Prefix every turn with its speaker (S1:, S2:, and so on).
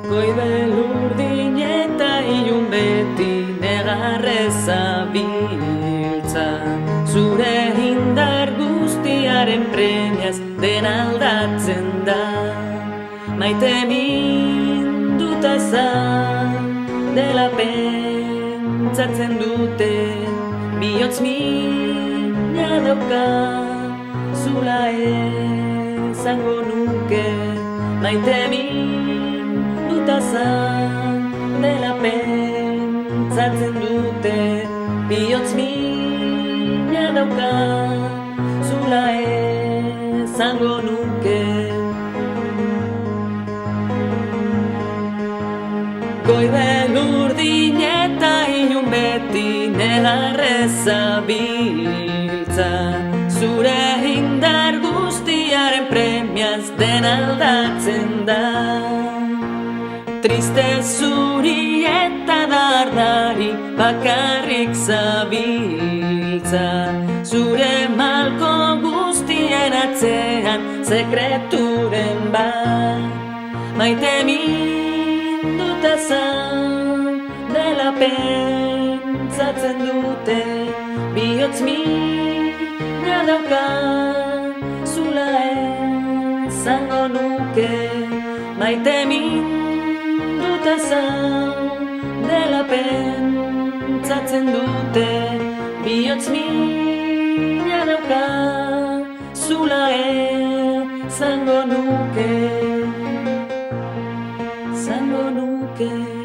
S1: Goibe lurdin eta ilun beti negarrez zabiltza. Zure indar guztiaren premiaz den aldatzen da. Maite minduta dela pentsatzen dute, bihotz mina dauka, zula esango nuke. Maite minduta dela pentsatzen dute, bihotz mina dauka, zula esango nuke. Goibe lurdin eta ilun beti negarrez zabiltza. Zure indar guztiaren premiaz den aldatzen da. Triste zuri eta dardari bakarrik zabiltza. Zure malko guztien atzean sekreturen bat. Maite minduta dela pentsatzen dute, bihotz mina dauka, zula esango nuke. Maite minduta dela pentsatzen dute, bihotz mina dauka, zula esango nuke. Zango nuke.